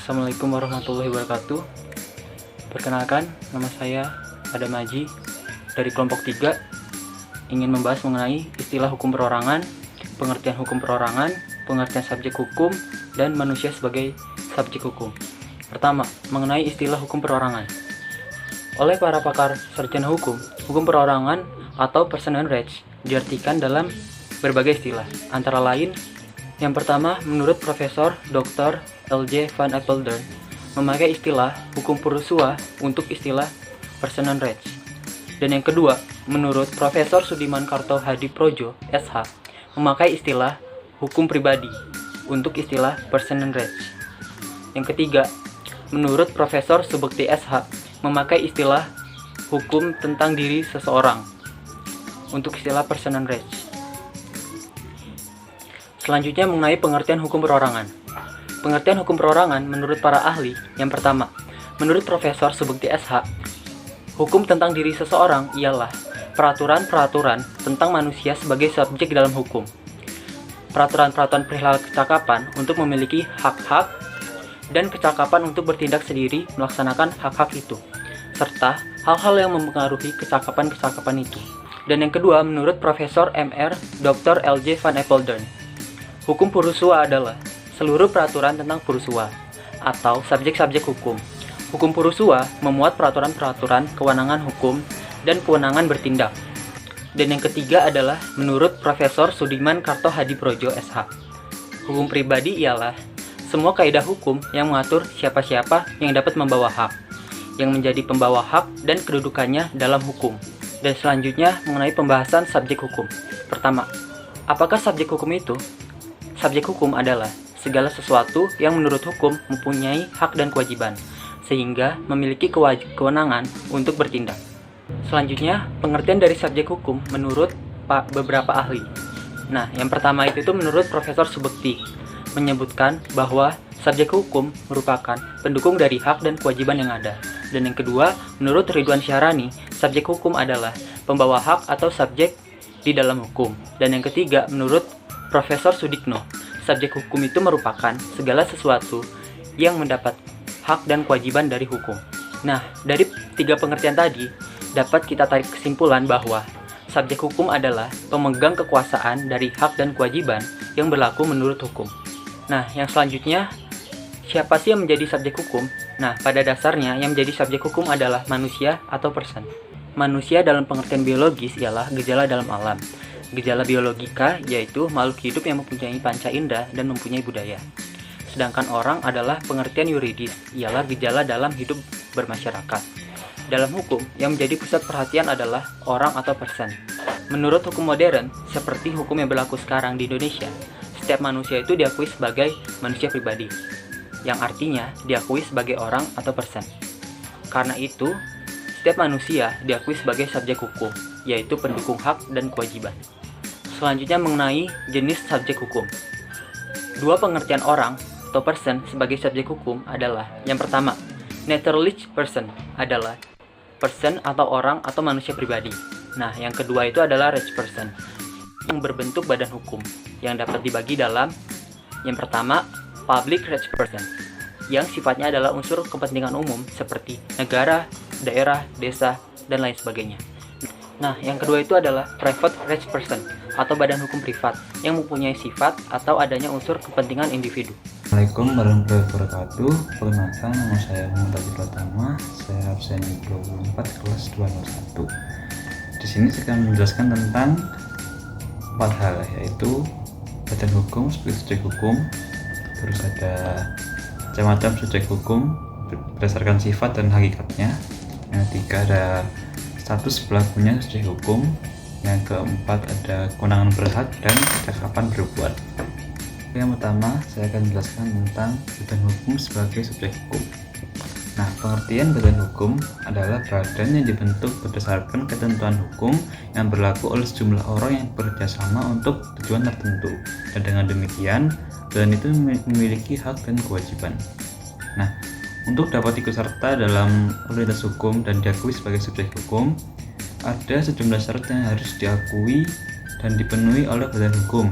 Assalamualaikum warahmatullahi wabarakatuh. Perkenalkan, nama saya Adam Aji dari kelompok 3, ingin membahas mengenai istilah hukum perorangan, pengertian hukum perorangan, pengertian subjek hukum, dan manusia sebagai subjek hukum. Pertama, mengenai istilah hukum perorangan. Oleh para pakar sarjana hukum perorangan atau personal rights diartikan dalam berbagai istilah, antara lain yang pertama, menurut Profesor Dr. L.J. Van Apeldoorn, memakai istilah hukum Purusua untuk istilah personal rights. Dan yang kedua, menurut Profesor Sudiman Karto Hadiprojo, SH, memakai istilah hukum pribadi untuk istilah personal rights. Yang ketiga, menurut Profesor Subekti SH, memakai istilah hukum tentang diri seseorang untuk istilah personal rights. Selanjutnya mengenai pengertian hukum perorangan. Pengertian hukum perorangan menurut para ahli, yang pertama, menurut Profesor Subekti SH, hukum tentang diri seseorang ialah peraturan-peraturan tentang manusia sebagai subjek dalam hukum. Peraturan-peraturan perihal kecakapan untuk memiliki hak-hak dan kecakapan untuk bertindak sendiri melaksanakan hak-hak itu, serta hal-hal yang mempengaruhi kecakapan-kecakapan itu. Dan yang kedua, menurut Profesor Mr. Dr. L.J. Van Apeldoorn, hukum Purusua adalah seluruh peraturan tentang Purusua atau subjek-subjek hukum. Hukum Purusua memuat peraturan-peraturan kewenangan hukum dan kewenangan bertindak. Dan yang ketiga adalah menurut Profesor Sudiman Karto Hadiprojo SH, hukum pribadi ialah semua kaidah hukum yang mengatur siapa-siapa yang dapat membawa hak, yang menjadi pembawa hak dan kedudukannya dalam hukum. Dan selanjutnya mengenai pembahasan subjek hukum. Pertama, apakah subjek hukum itu? Subjek hukum adalah segala sesuatu yang menurut hukum mempunyai hak dan kewajiban, sehingga memiliki kewenangan untuk bertindak. Selanjutnya, pengertian dari subjek hukum menurut beberapa ahli. Nah, yang pertama itu menurut Profesor Subekti, menyebutkan bahwa subjek hukum merupakan pendukung dari hak dan kewajiban yang ada. Dan yang kedua, menurut Ridwan Syahrani, subjek hukum adalah pembawa hak atau subjek di dalam hukum. Dan yang ketiga, menurut Profesor Sudikno, subjek hukum itu merupakan segala sesuatu yang mendapat hak dan kewajiban dari hukum. Nah, dari tiga pengertian tadi, dapat kita tarik kesimpulan bahwa subjek hukum adalah pemegang kekuasaan dari hak dan kewajiban yang berlaku menurut hukum. Nah, yang selanjutnya, siapa sih yang menjadi subjek hukum? Nah, pada dasarnya yang menjadi subjek hukum adalah manusia atau person. Manusia dalam pengertian biologis ialah gejala dalam alam. Gejala biologika yaitu makhluk hidup yang mempunyai panca indera dan mempunyai budaya. Sedangkan orang adalah pengertian yuridis, ialah gejala dalam hidup bermasyarakat. Dalam hukum, yang menjadi pusat perhatian adalah orang atau person. Menurut hukum modern, seperti hukum yang berlaku sekarang di Indonesia, setiap manusia itu diakui sebagai manusia pribadi, yang artinya diakui sebagai orang atau person. Karena itu, setiap manusia diakui sebagai subjek hukum, yaitu pendukung hak dan kewajiban. Selanjutnya mengenai jenis subjek hukum. Dua pengertian orang atau person sebagai subjek hukum adalah, yang pertama, naturalized person adalah person atau orang atau manusia pribadi. Nah, yang kedua itu adalah rights person yang berbentuk badan hukum yang dapat dibagi dalam, yang pertama, public rights person yang sifatnya adalah unsur kepentingan umum seperti negara, daerah, desa, dan lain sebagainya. Nah, yang kedua itu adalah private rights person atau badan hukum privat yang mempunyai sifat atau adanya unsur kepentingan individu. Assalamualaikum warahmatullahi wabarakatuh. Perkenalkan, nama saya Muhammad Abdi Pratama. Saya absen 24 kelas 201. Di sini saya akan menjelaskan tentang 4 hal, yaitu badan hukum sebagai subjek hukum, terus ada macam-macam subjek hukum berdasarkan sifat dan hakikatnya. Yang ketiga ada status berlakunya subjek hukum. Yang keempat ada kewenangan berhak dan kecakapan berbuat. Yang pertama, saya akan menjelaskan tentang badan hukum sebagai subjek hukum. Nah, pengertian badan hukum adalah badan yang dibentuk berdasarkan ketentuan hukum yang berlaku oleh sejumlah orang yang bekerjasama untuk tujuan tertentu. Dan dengan demikian, badan itu memiliki hak dan kewajiban. Nah, untuk dapat ikut serta dalam otoritas hukum dan diakui sebagai subjek hukum, ada sejumlah syarat yang harus diakui dan dipenuhi oleh badan hukum.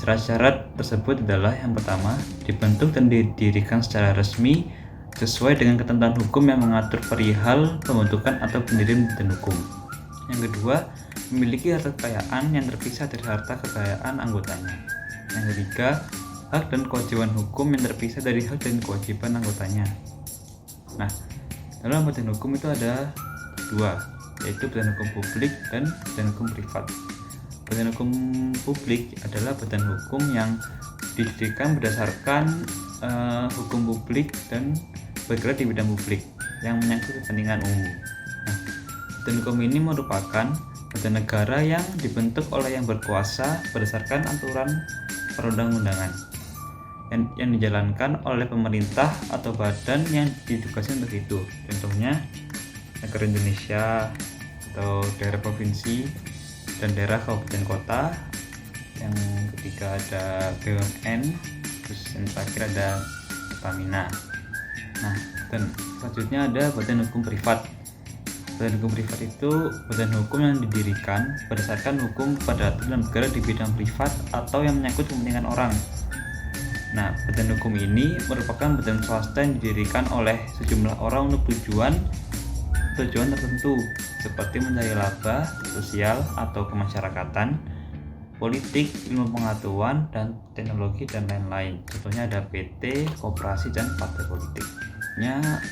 Syarat-syarat tersebut adalah yang pertama, dibentuk dan didirikan secara resmi sesuai dengan ketentuan hukum yang mengatur perihal pembentukan atau pendirian badan hukum. Yang kedua, memiliki harta kekayaan yang terpisah dari harta kekayaan anggotanya. Yang ketiga, hak dan kewajiban hukum yang terpisah dari hak dan kewajiban anggotanya. Nah, dalam badan hukum itu ada dua, yaitu badan hukum publik dan badan hukum privat. Badan hukum publik adalah badan hukum yang didirikan berdasarkan hukum publik dan bergerak di bidang publik yang menyangkut kepentingan umum. Nah, badan hukum ini merupakan badan negara yang dibentuk oleh yang berkuasa berdasarkan aturan perundang-undangan yang dijalankan oleh pemerintah atau badan yang ditugaskan untuk itu. Contohnya negara Indonesia atau daerah provinsi dan daerah kabupaten kota. Yang ketiga ada BUMN, terus yang terakhir ada Pertamina. Nah, dan selanjutnya ada badan hukum privat. Badan hukum privat itu badan hukum yang didirikan berdasarkan hukum kepada aturan negara di bidang privat atau yang menyangkut kepentingan orang. Nah, badan hukum ini merupakan badan swasta yang didirikan oleh sejumlah orang untuk tujuan tertentu seperti mencari laba sosial atau kemasyarakatan, politik, ilmu pengetahuan, dan teknologi, dan lain-lain. Contohnya ada PT, koperasi, dan partai politik. Saya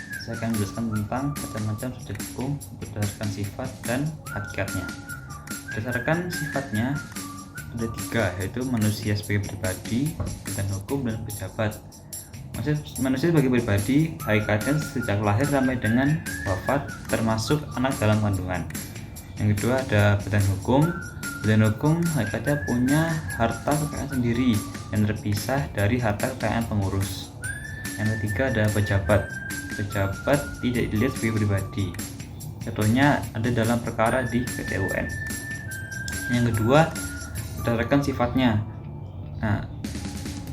akan menjelaskan tentang macam-macam subjek hukum berdasarkan sifat dan hakikatnya. Berdasarkan sifatnya ada tiga, yaitu manusia sebagai pribadi, badan hukum, dan pejabat. Manusia sebagai pribadi hakikatnya sejak lahir sampai dengan wafat, termasuk anak dalam kandungan. Yang kedua ada badan hukum. Badan hukum hakikatnya punya harta kekayaan sendiri yang terpisah dari harta kekayaan pengurus. Yang ketiga ada pejabat. Pejabat tidak dilihat sebagai pribadi. Contohnya ada dalam perkara di PT UN. Yang kedua berdasarkan sifatnya. Nah,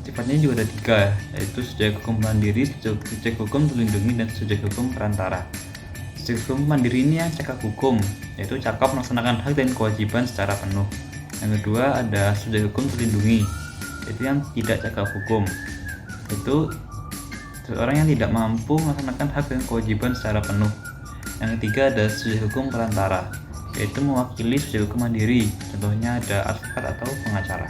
sifatnya juga ada tiga, yaitu subjek hukum mandiri, subjek hukum terlindungi, dan subjek hukum perantara. Subjek hukum mandiri ini yang cakap hukum, yaitu cakap melaksanakan hak dan kewajiban secara penuh. Yang kedua ada subjek hukum terlindungi, yaitu yang tidak cakap hukum, yaitu seorang yang tidak mampu melaksanakan hak dan kewajiban secara penuh. Yang ketiga ada subjek hukum perantara, yaitu mewakili subjek hukum mandiri, contohnya ada advokat atau pengacara.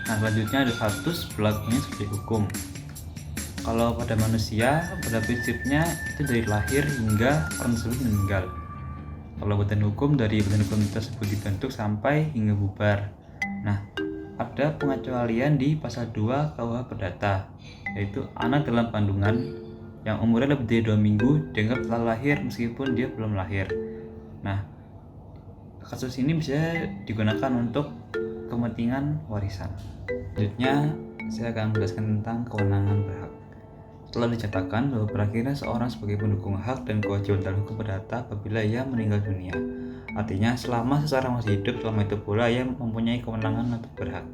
Nah, selanjutnya ada status berlakunya subjek hukum. Kalau pada manusia, pada prinsipnya itu dari lahir hingga orang tersebut meninggal. Kalau badan hukum, dari badan hukum tersebut dibentuk sampai hingga bubar. Nah, ada pengecualian di pasal 2 KUH Perdata, yaitu anak dalam kandungan yang umurnya lebih dari 2 minggu dianggap telah lahir meskipun dia belum lahir. Nah, kasus ini bisa digunakan untuk kepentingan warisan. Selanjutnya, saya akan menjelaskan tentang kewenangan berhak. Telah dicatatkan bahwa berakhirnya seorang sebagai pendukung hak dan kewajiban dalam hukum perdata apabila ia meninggal dunia. Artinya, selama seseorang masih hidup, selama itu pula ia mempunyai kewenangan untuk berhak.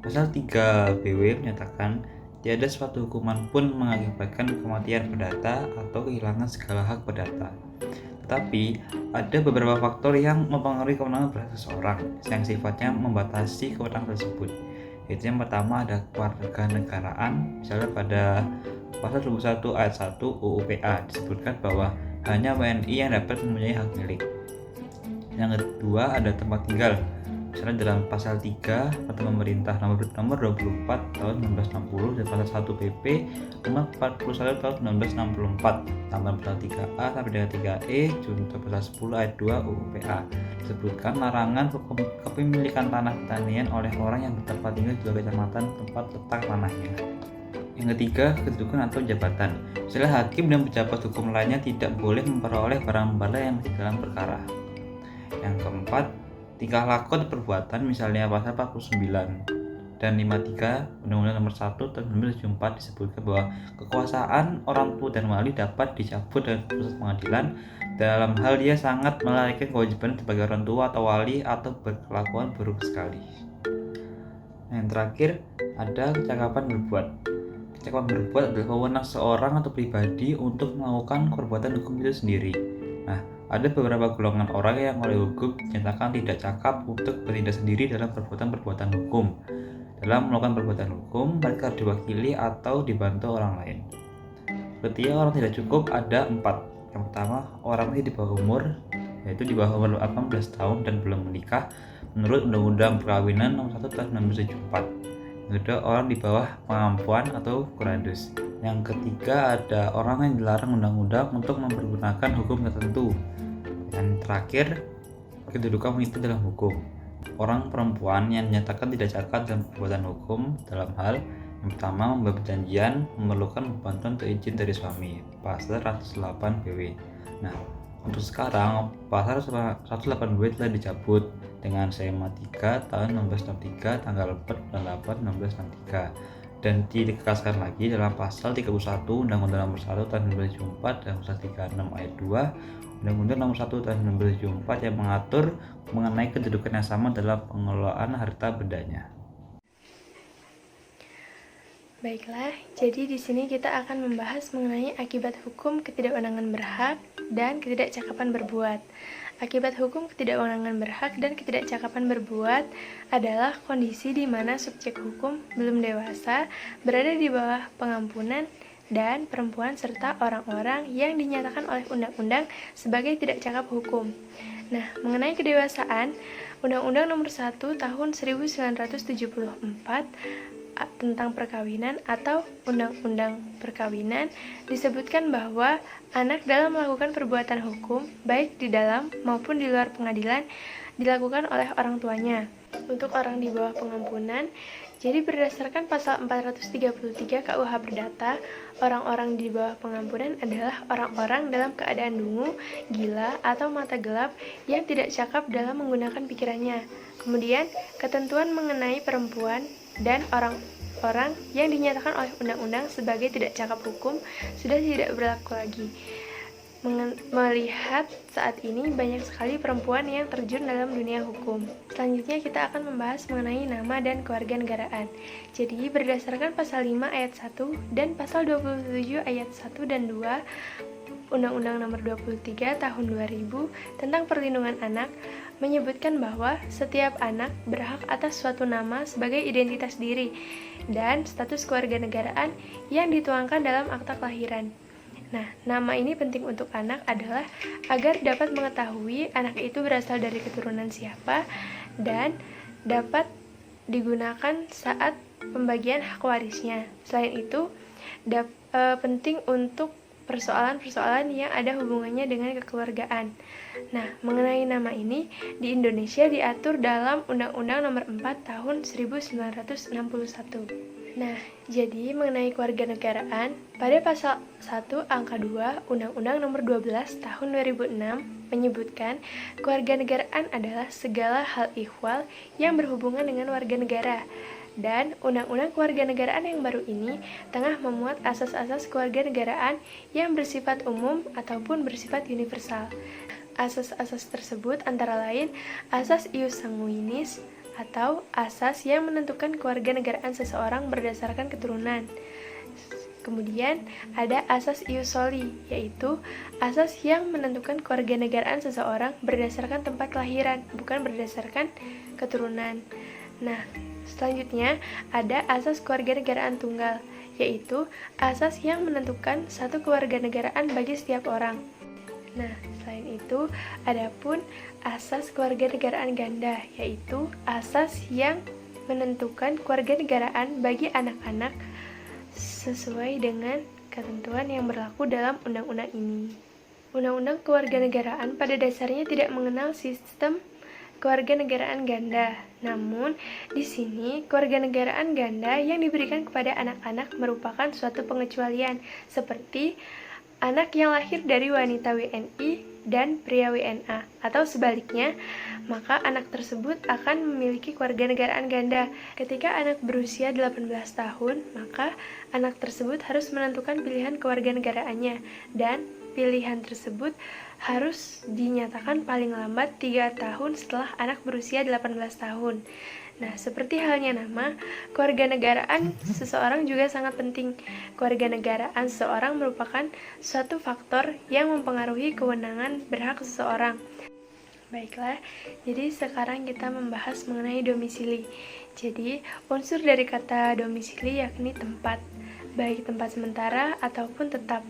Pasal 3 BW menyatakan tiada suatu hukuman pun mengakibatkan kematian perdata atau kehilangan segala hak perdata. Tetapi ada beberapa faktor yang mempengaruhi kewenangan berhak seseorang yang sifatnya membatasi kewenangan tersebut. Yaitu yang pertama ada kewarganegaraan. Misalnya pada pasal 21 ayat 1 UU PA disebutkan bahwa hanya WNI yang dapat mempunyai hak milik. Yang kedua ada tempat tinggal. Misalnya dalam pasal 3 Peraturan Pemerintah nomor 24 tahun 1960 dan pasal 1 PP nomor 41 tahun 1964 tambahan pasal 3A sampai dengan 3E junto pasal 10 ayat 2 UU PA disebutkan larangan kepemilikan tanah pertanian oleh orang yang bertempat tinggal di luar kecamatan tempat letak tanahnya. Yang ketiga, kedudukan atau jabatan. Misalnya hakim dan pejabat hukum lainnya tidak boleh memperoleh barang-barang yang masih dalam perkara. Yang keempat, tingkah laku atau perbuatan, misalnya pasal 49 dan 53 Undang-Undang Nomor 1 Tahun 1974 disebutkan bahwa kekuasaan orang tua dan wali dapat dicabut dari proses pengadilan dalam hal dia sangat melalaikan kewajiban sebagai orang tua atau wali atau berkelakuan buruk sekali. Yang terakhir ada kecakapan berbuat. Kecakapan berbuat adalah wewenang seorang atau pribadi untuk melakukan perbuatan hukum itu sendiri. Nah, ada beberapa golongan orang yang oleh hukum dinyatakan tidak cakap untuk bertindak sendiri dalam perbuatan-perbuatan hukum. Dalam melakukan perbuatan hukum, mereka harus diwakili atau dibantu orang lain. Kriteria orang tidak cukup ada 4. Yang pertama, orang masih di bawah umur, yaitu di bawah umur 18 tahun dan belum menikah menurut Undang-Undang Perkawinan Nomor 1 Tahun 1974. Yang kedua, orang di bawah pengampuan atau kurandus. Yang ketiga, ada orang yang dilarang undang-undang untuk mempergunakan hukum tertentu. Yang terakhir, kedudukan wanita dalam hukum. Orang perempuan yang dinyatakan tidak cacat dalam perbuatan hukum dalam hal yang pertama, membuat perjanjian memerlukan bantuan atau izin dari suami, pasal 108 BW. Nah, untuk sekarang pasal 108 BW telah dicabut dengan SEMA 3 tahun 1963 tanggal 4 bulan 8 1963 dan ditegaskan lagi dalam pasal 31 Undang-Undang Nomor 1 Tahun 1974 dan pasal 36 ayat 2 Undang-Undang Nomor 1 Tahun 1974 yang mengatur mengenai kedudukan yang sama dalam pengelolaan harta bendanya. Baiklah, jadi di sini kita akan membahas mengenai akibat hukum ketidakwenangan berhak dan ketidakcakapan berbuat. Akibat hukum ketidakwenangan berhak dan ketidakcakapan berbuat adalah kondisi di mana subjek hukum belum dewasa, berada di bawah pengampunan dan perempuan serta orang-orang yang dinyatakan oleh undang-undang sebagai tidak cakap hukum. Nah, mengenai kedewasaan, Undang-Undang Nomor 1 Tahun 1974 tentang perkawinan atau Undang-Undang Perkawinan disebutkan bahwa anak dalam melakukan perbuatan hukum baik di dalam maupun di luar pengadilan dilakukan oleh orang tuanya. Untuk orang di bawah pengampunan, jadi berdasarkan pasal 433 KUH Perdata, orang-orang di bawah pengampunan adalah orang-orang dalam keadaan dungu, gila, atau mata gelap yang tidak cakap dalam menggunakan pikirannya. Kemudian, ketentuan mengenai perempuan dan orang-orang yang dinyatakan oleh undang-undang sebagai tidak cakap hukum sudah tidak berlaku lagi. Melihat saat ini banyak sekali perempuan yang terjun dalam dunia hukum. Selanjutnya kita akan membahas mengenai nama dan kewarganegaraan. Jadi berdasarkan pasal 5 ayat 1 dan pasal 27 ayat 1 dan 2 Undang-Undang Nomor 23 Tahun 2000 tentang Perlindungan Anak menyebutkan bahwa setiap anak berhak atas suatu nama sebagai identitas diri dan status kewarganegaraan yang dituangkan dalam akta kelahiran. Nah, nama ini penting untuk anak adalah agar dapat mengetahui anak itu berasal dari keturunan siapa dan dapat digunakan saat pembagian hak warisnya. Selain itu, penting untuk persoalan-persoalan yang ada hubungannya dengan kekeluargaan. Nah, mengenai nama ini di Indonesia diatur dalam Undang-Undang Nomor 4 Tahun 1961. Nah, jadi mengenai kewarganegaraan, pada pasal 1 angka 2 Undang-Undang Nomor 12 Tahun 2006 menyebutkan kewarganegaraan adalah segala hal ihwal yang berhubungan dengan warga negara. Dan Undang-Undang Kewarganegaraan yang baru ini tengah memuat asas-asas kewarganegaraan yang bersifat umum ataupun bersifat universal. Asas-asas tersebut antara lain asas ius sanguinis atau asas yang menentukan kewarganegaraan seseorang berdasarkan keturunan. Kemudian ada asas ius soli, yaitu asas yang menentukan kewarganegaraan seseorang berdasarkan tempat kelahiran, bukan berdasarkan keturunan. Nah, selanjutnya ada asas kewarganegaraan tunggal, yaitu asas yang menentukan satu kewarganegaraan bagi setiap orang. Nah, selain itu, adapun asas kewarganegaraan ganda, yaitu asas yang menentukan kewarganegaraan bagi anak-anak sesuai dengan ketentuan yang berlaku dalam undang-undang ini. Undang-undang kewarganegaraan pada dasarnya tidak mengenal sistem kewarganegaraan ganda. Namun, di sini kewarganegaraan ganda yang diberikan kepada anak-anak merupakan suatu pengecualian, seperti anak yang lahir dari wanita WNI dan pria WNA, atau sebaliknya, maka anak tersebut akan memiliki kewarganegaraan ganda. Ketika anak berusia 18 tahun, maka anak tersebut harus menentukan pilihan kewarganegaraannya, dan pilihan tersebut harus dinyatakan paling lambat 3 tahun setelah anak berusia 18 tahun. Nah, seperti halnya nama, kewarganegaraan seseorang juga sangat penting. Kewarganegaraan seseorang merupakan suatu faktor yang mempengaruhi kewenangan berhak seseorang. Baiklah, jadi sekarang kita membahas mengenai domisili. Jadi, unsur dari kata domisili yakni tempat, baik tempat sementara ataupun tetap.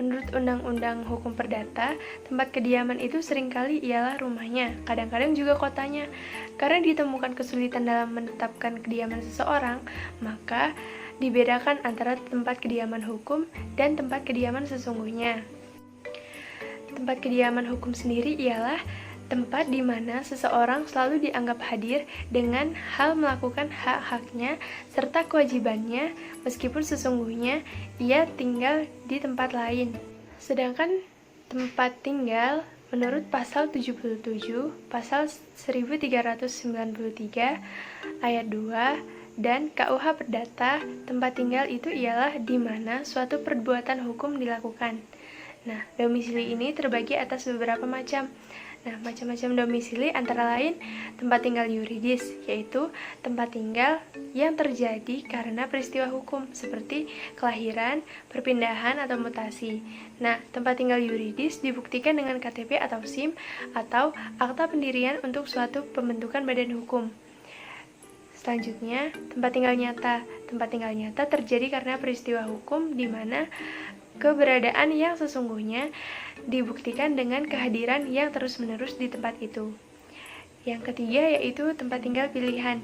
Menurut Undang-Undang Hukum Perdata, tempat kediaman itu seringkali ialah rumahnya, kadang-kadang juga kotanya. Karena ditemukan kesulitan dalam menetapkan kediaman seseorang, maka dibedakan antara tempat kediaman hukum dan tempat kediaman sesungguhnya. Tempat kediaman hukum sendiri ialah tempat di mana seseorang selalu dianggap hadir dengan hal melakukan hak-haknya serta kewajibannya meskipun sesungguhnya ia tinggal di tempat lain. Sedangkan tempat tinggal menurut pasal 77, pasal 1393 ayat 2 dan KUH Perdata, tempat tinggal itu ialah di mana suatu perbuatan hukum dilakukan. Nah, domisili ini terbagi atas beberapa macam. Nah, macam-macam domisili antara lain tempat tinggal yuridis, yaitu tempat tinggal yang terjadi karena peristiwa hukum seperti kelahiran, perpindahan, atau mutasi. Nah, tempat tinggal yuridis dibuktikan dengan KTP atau SIM atau akta pendirian untuk suatu pembentukan badan hukum. Selanjutnya, tempat tinggal nyata. Tempat tinggal nyata terjadi karena peristiwa hukum di mana keberadaan yang sesungguhnya dibuktikan dengan kehadiran yang terus-menerus di tempat itu. Yang ketiga yaitu tempat tinggal pilihan.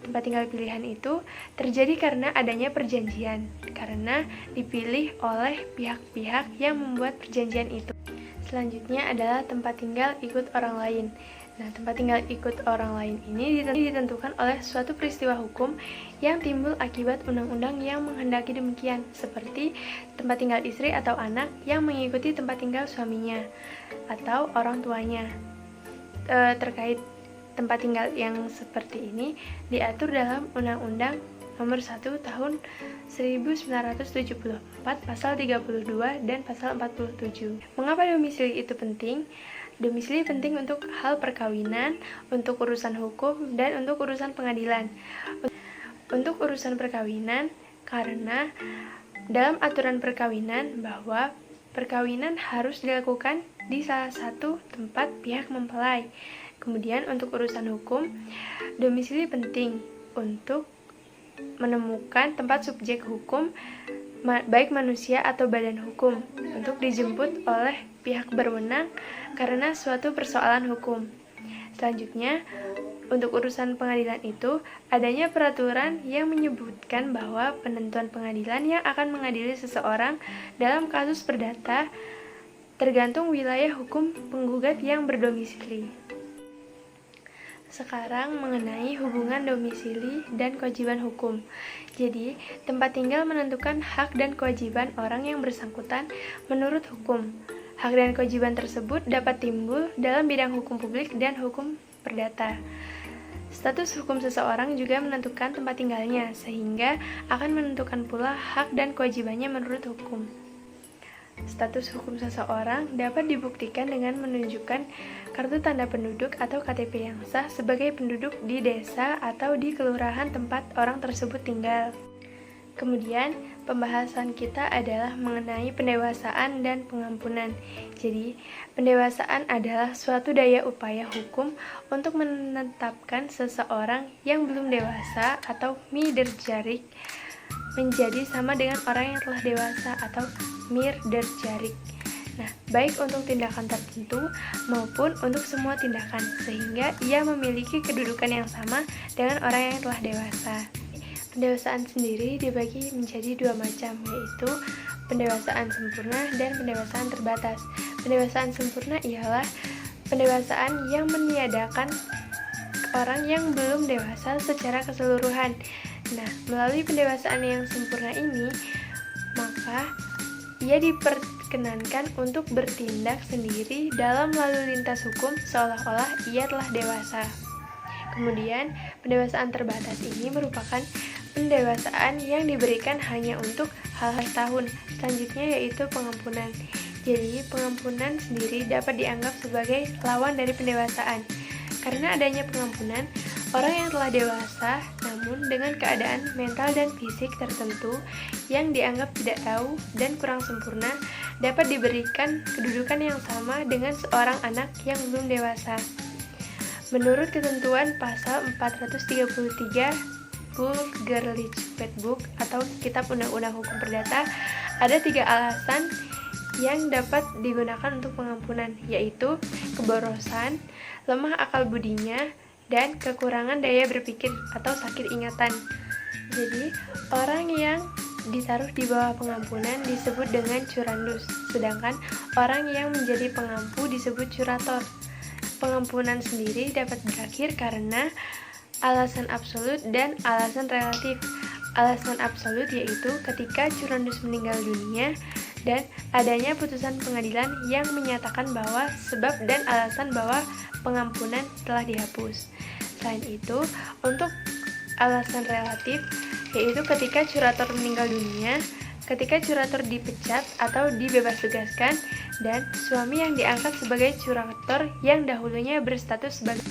Tempat tinggal pilihan itu terjadi karena adanya perjanjian, karena dipilih oleh pihak-pihak yang membuat perjanjian itu. Selanjutnya adalah tempat tinggal ikut orang lain. Nah, tempat tinggal ikut orang lain ini ditentukan oleh suatu peristiwa hukum yang timbul akibat undang-undang yang menghendaki demikian, seperti tempat tinggal istri atau anak yang mengikuti tempat tinggal suaminya atau orang tuanya. Terkait tempat tinggal yang seperti ini diatur dalam Undang-Undang Nomor 1 Tahun 1974 Pasal 32 dan Pasal 47. Mengapa domisili itu penting? Domisili penting untuk hal perkawinan, untuk urusan hukum, dan untuk urusan pengadilan. Untuk urusan perkawinan, karena dalam aturan perkawinan bahwa perkawinan harus dilakukan di salah satu tempat pihak mempelai. Kemudian untuk urusan hukum, domisili penting untuk menemukan tempat subjek hukum, baik manusia atau badan hukum, untuk dijemput oleh pihak berwenang karena suatu persoalan hukum. Selanjutnya, untuk urusan pengadilan itu, adanya peraturan yang menyebutkan bahwa penentuan pengadilan yang akan mengadili seseorang dalam kasus perdata tergantung wilayah hukum penggugat yang berdomisili. Sekarang mengenai hubungan domisili dan kewajiban hukum. Jadi, tempat tinggal menentukan hak dan kewajiban orang yang bersangkutan menurut hukum. Hak dan kewajiban tersebut dapat timbul dalam bidang hukum publik dan hukum perdata. Status hukum seseorang juga menentukan tempat tinggalnya, sehingga akan menentukan pula hak dan kewajibannya menurut hukum. Status hukum seseorang dapat dibuktikan dengan menunjukkan kartu tanda penduduk atau KTP yang sah sebagai penduduk di desa atau di kelurahan tempat orang tersebut tinggal. Kemudian, pembahasan kita adalah mengenai pendewasaan dan pengampunan. Jadi, pendewasaan adalah suatu daya upaya hukum untuk menetapkan seseorang yang belum dewasa atau minderjaric menjadi sama dengan orang yang telah dewasa atau minderjaric. Nah, baik untuk tindakan tertentu maupun untuk semua tindakan, sehingga ia memiliki kedudukan yang sama dengan orang yang telah dewasa. Pendewasaan sendiri dibagi menjadi dua macam, yaitu pendewasaan sempurna dan pendewasaan terbatas. Pendewasaan sempurna ialah pendewasaan yang meniadakan orang yang belum dewasa secara keseluruhan. Nah, melalui pendewasaan yang sempurna ini, maka ia diperkenankan untuk bertindak sendiri dalam lalu lintas hukum seolah-olah ia telah dewasa. Kemudian, pendewasaan terbatas ini merupakan pendewasaan yang diberikan hanya untuk hal-hal tahun. Selanjutnya yaitu pengampunan. Jadi, pengampunan sendiri dapat dianggap sebagai lawan dari pendewasaan. Karena adanya pengampunan, orang yang telah dewasa namun dengan keadaan mental dan fisik tertentu yang dianggap tidak tahu dan kurang sempurna dapat diberikan kedudukan yang sama dengan seorang anak yang belum dewasa. Menurut ketentuan pasal 433 Burgerlichwetboek atau Kitab Undang-Undang Hukum Perdata, ada 3 alasan yang dapat digunakan untuk pengampunan, yaitu keborosan, lemah akal budinya, dan kekurangan daya berpikir atau sakit ingatan. Jadi, orang yang ditaruh di bawah pengampunan disebut dengan curandus, sedangkan orang yang menjadi pengampu disebut curator. Pengampunan sendiri dapat berakhir karena alasan absolut dan alasan relatif. Alasan absolut yaitu ketika curandus meninggal dunia dan adanya putusan pengadilan yang menyatakan bahwa sebab dan alasan bahwa pengampunan telah dihapus. Selain itu, untuk alasan relatif yaitu ketika curator meninggal dunia, ketika curator dipecat atau dibebas tugaskan, dan suami yang diangkat sebagai curator yang dahulunya berstatus sebagai